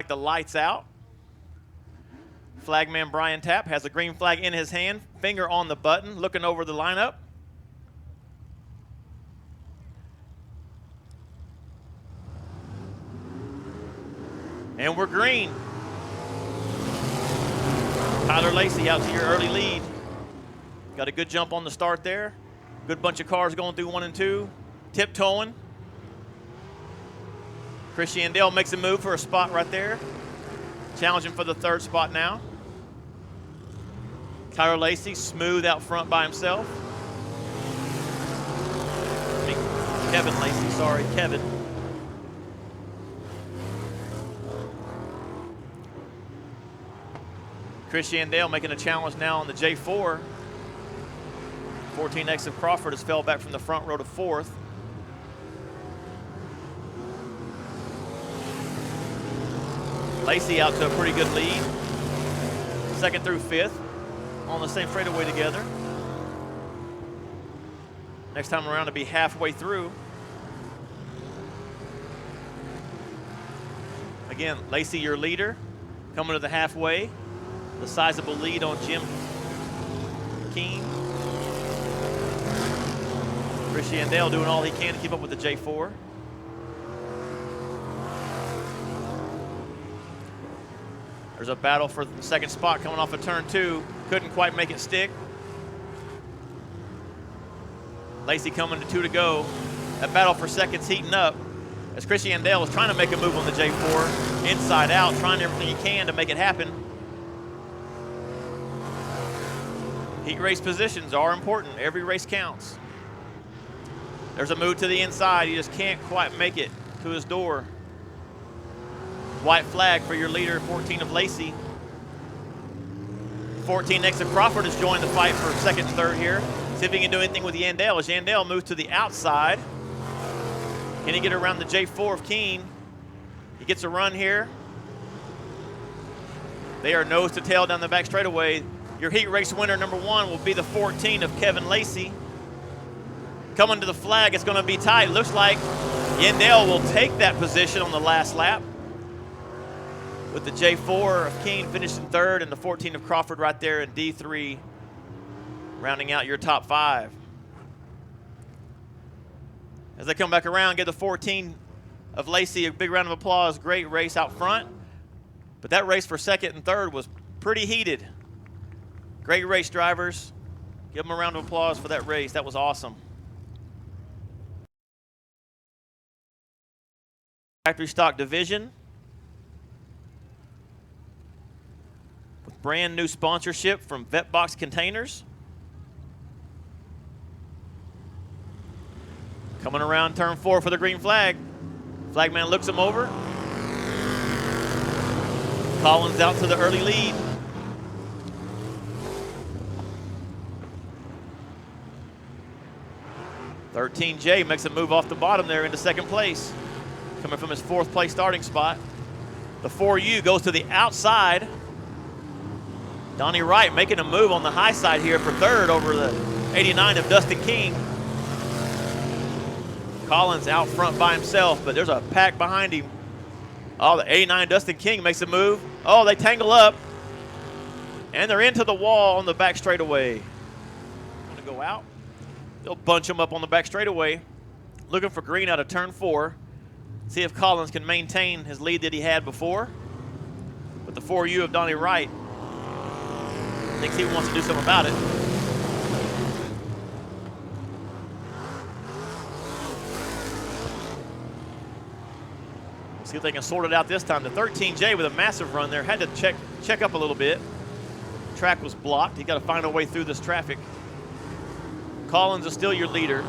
The lights out. Flagman Brian Tapp has a green flag in his hand, finger on the button, looking over the lineup. And we're green. Tyler Lacey out to your early lead. Got a good jump on the start there. Good bunch of cars going through 1 and 2. Tiptoeing. Christian Dale makes a move for a spot right there. Challenging for the 3rd spot now. Tyler Lacey smooth out front by himself. Kevin Lacey, sorry, Kevin. Christian Dale making a challenge now on the J4. 14X of Crawford has fell back from the front row to 4th. Lacey out to a pretty good lead. 2nd through 5th on the same straightaway together. Next time around to be halfway through. Again, Lacey your leader, coming to the halfway. The sizable lead on Jim Keene. Christian Dale doing all he can to keep up with the J4. There's a battle for the 2nd spot coming off of turn 2. Couldn't quite make it stick. Lacey coming to 2 to go. That battle for 2nd's heating up as Christian Dale is trying to make a move on the J4. Inside out, trying everything he can to make it happen. Heat race positions are important. Every race counts. There's a move to the inside. He just can't quite make it to his door. White flag for your leader, 14 of Lacey. 14X of Crawford has joined the fight for 2nd and 3rd here. See if he can do anything with Yandel. As Yandel moves to the outside. Can he get around the J4 of Keene? He gets a run here. They are nose to tail down the back straightaway. Your heat race winner, number 1, will be the 14 of Kevin Lacey. Coming to the flag, it's going to be tight. Looks like Yandel will take that position on the last lap. With the J4 of Keene finishing 3rd and the 14 of Crawford right there in D3, rounding out your top 5. As they come back around, give the 14 of Lacey a big round of applause. Great race out front. But that race for 2nd and 3rd was pretty heated. Great race, drivers. Give them a round of applause for that race. That was awesome. Factory stock division. With brand new sponsorship from Vetbox Containers. Coming around turn 4 for the green flag. Flagman looks him over. Collins out to the early lead. $13J makes a move off the bottom there into 2nd place. Coming from his 4th place starting spot. The 4U goes to the outside. Donnie Wright making a move on the high side here for 3rd over the 89 of Dustin King. Collins out front by himself, but there's a pack behind him. Oh, the 89 Dustin King makes a move. Oh, they tangle up. And they're into the wall on the back straightaway. Going to go out. They'll bunch him up on the back straightaway. Looking for green out of turn 4. See if Collins can maintain his lead that he had before. But the 4U of Donnie Wright thinks he wants to do something about it. See if they can sort it out this time. The 13J with a massive run there. Had to check up a little bit. Track was blocked. He got to find a way through this traffic. Collins is still your leader.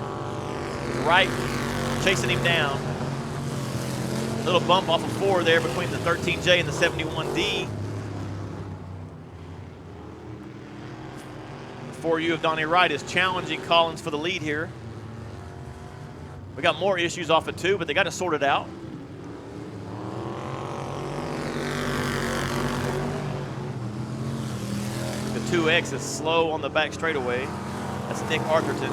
Wright chasing him down. Little bump off of 4 there between the 13J and the 71D. The 4U of Donnie Wright is challenging Collins for the lead here. We got more issues off of 2, but they got to sort it out. The 2X is slow on the back straightaway. That's Nick Arthurton.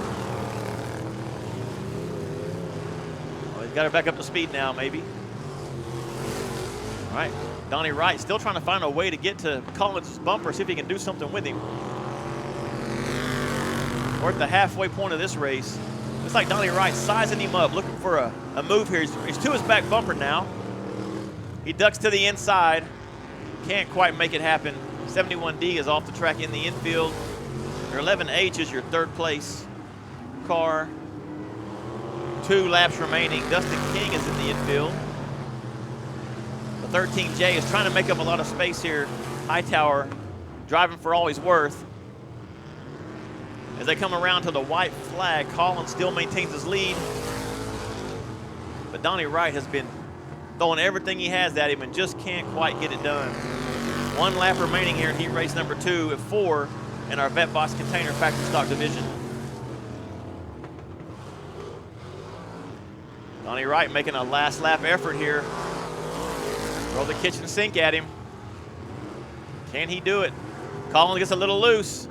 Oh, he's got her back up to speed now, maybe. All right, Donnie Wright still trying to find a way to get to Collins' bumper, see if he can do something with him. We're at the halfway point of this race. Looks like Donnie Wright sizing him up, looking for a move here. He's to his back bumper now. He ducks to the inside. Can't quite make it happen. 71D is off the track in the infield. Your 11H is your third place car. 2 laps remaining. Dustin King is in the infield. The 13J is trying to make up a lot of space here. Hightower driving for all he's worth. As they come around to the white flag, Collins still maintains his lead. But Donnie Wright has been throwing everything he has at him and just can't quite get it done. 1 lap remaining here in heat race number 2 at 4 in our Vetbox Container Factory Stock Division. Donnie Wright making a last lap effort here. Throw the kitchen sink at him. Can he do it? Collins gets a little loose.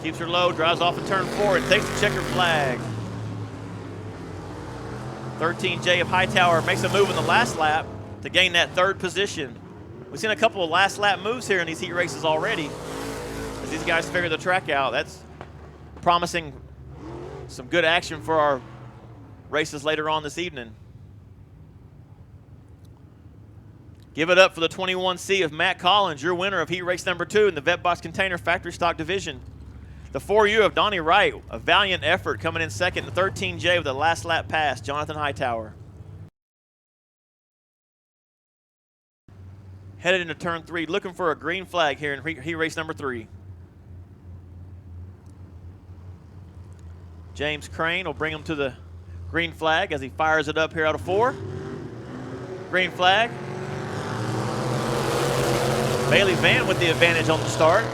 Keeps her low, drives off in turn 4 and takes the checkered flag. 13J of Hightower makes a move in the last lap to gain that 3rd position. We've seen a couple of last lap moves here in these heat races already. As these guys figure the track out, that's promising some good action for our races later on this evening. Give it up for the 21C of Matt Collins, your winner of heat race number 2 in the Vetbox Container Factory Stock Division. The 4U of Donnie Wright, a valiant effort coming in second. The 13J with the last lap pass, Jonathan Hightower. Headed into turn 3, looking for a green flag here in heat race number 3. James Crane will bring him to the green flag as he fires it up here out of 4. Green flag. Bailey Van with the advantage on the start.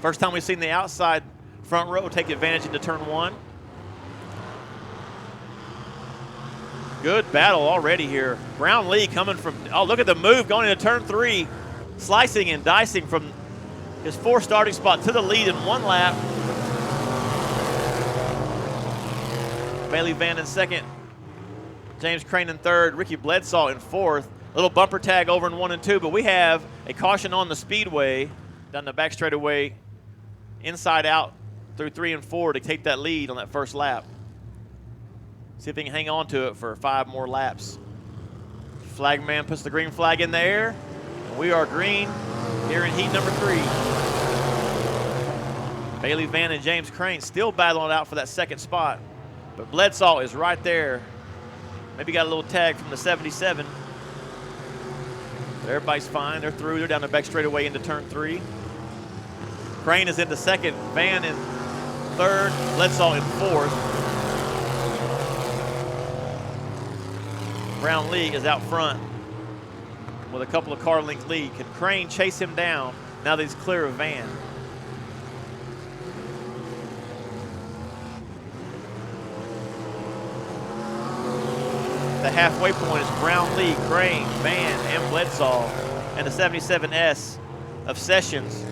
First time we've seen the outside front row take advantage into turn 1. Good battle already here. Brown Lee coming from, oh, look at the move going into turn 3. Slicing and dicing from his 4th starting spot to the lead in 1 lap. Bailey Van in 2nd. James Crane in 3rd. Ricky Bledsaw in 4th. Little bumper tag over in 1 and 2, but we have a caution on the speedway down the back straightaway, inside out through 3 and 4 to take that lead on that first lap. See if he can hang on to it for 5 more laps. Flagman puts the green flag in the air. We are green here in heat number 3. Bailey Van and James Crane still battling out for that 2nd spot, but Bledsaw is right there. Maybe got a little tag from the 77. But everybody's fine. They're through. They're down the back straightaway into turn 3. Crane is into 2nd. Van in 3rd. Bledsaw in 4th. Brown Lee is out front with a couple of car length lead. Can Crane chase him down now that he's clear of Van? The halfway point is Brown Lee, Crane, Van, and Bledsaw, and the 77S of Sessions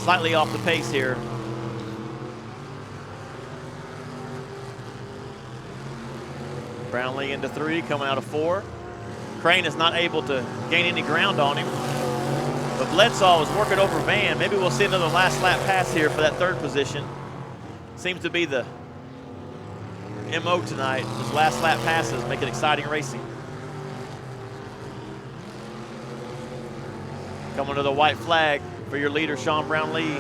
slightly off the pace here. Brown Lee into 3, coming out of 4. Crane is not able to gain any ground on him, but Bledsaw is working over Van. Maybe we'll see another last lap pass here for that 3rd position. Seems to be the MO tonight. Those last lap passes make it exciting racing. Coming to the white flag for your leader, Sean Brown Lee.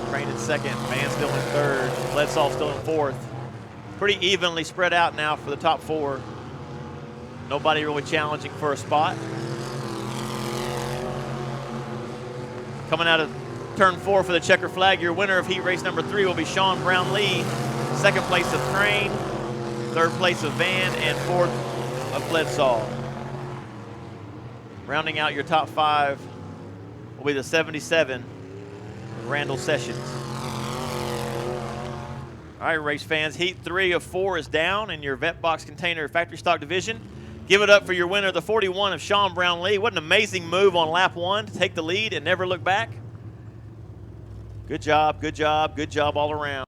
Crane in 2nd, Van still in 3rd, Bledsaw still in 4th. Pretty evenly spread out now for the top 4. Nobody really challenging for a spot. Coming out of turn 4 for the checker flag, your winner of heat race number 3 will be Sean Brown Lee. 2nd place of Crane, 3rd place of Van, and 4th of Bledsaw. Rounding out your top 5 will be the 77, Randall Sessions. All right, race fans, heat 3 of 4 is down in your Vetbox Container Factory Stock Division. Give it up for your winner, the 41 of Sean Brown Lee. What an amazing move on lap 1 to take the lead and never look back. Good job, good job, good job all around.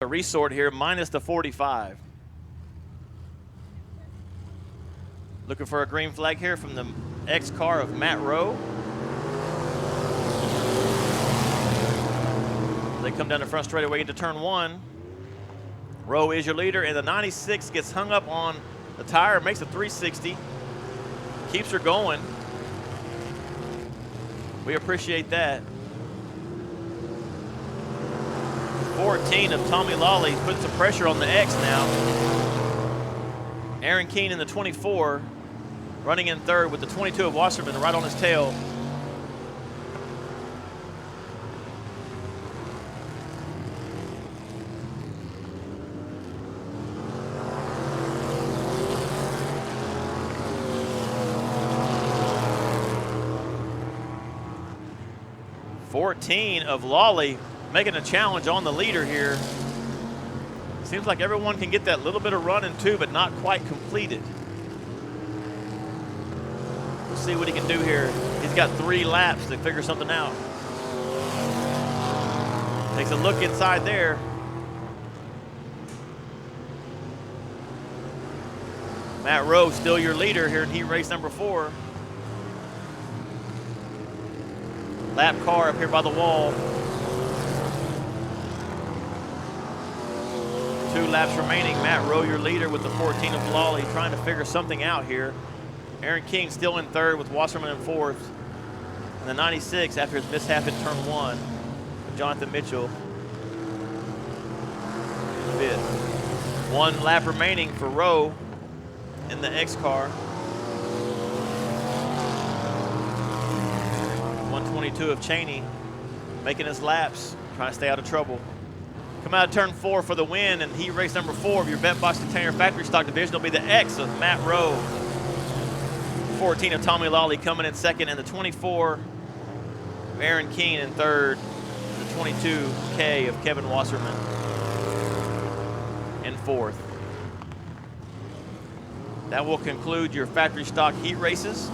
A resort here, minus the 45. Looking for a green flag here from the X car of Matt Rowe. They come down the front straightaway into turn 1. Rowe is your leader, and the 96 gets hung up on the tire, makes a 360. Keeps her going. We appreciate that. 14 of Tommy Lawley puts some pressure on the X now. Aaron Keene in the 24, running in third with the 22 of Wasserman right on his tail. (14) of Lawley making a challenge on the leader here. Seems like everyone can get that little bit of running too, but not quite completed. We'll see what he can do here. He's got 3 laps to figure something out. Takes a look inside there. Matt Rowe still your leader here in heat race number 4. Lap car up here by the wall. 2 laps remaining. Matt Rowe, your leader, with the 14 of Lawley, trying to figure something out here. Aaron King still in third with Wasserman in fourth. And the 96 after his mishap in turn 1. Jonathan Mitchell fifth. 1 lap remaining for Rowe in the X car. 122 of Cheney making his laps, trying to stay out of trouble. Come out of turn 4 for the win, and heat race number 4 of your Vetbox Container Factory Stock Division will be the X of Matt Rowe. 14 of Tommy Lawley coming in second, and the 24 of Aaron Keene in third, and the 22K of Kevin Wasserman in fourth. That will conclude your factory stock heat races.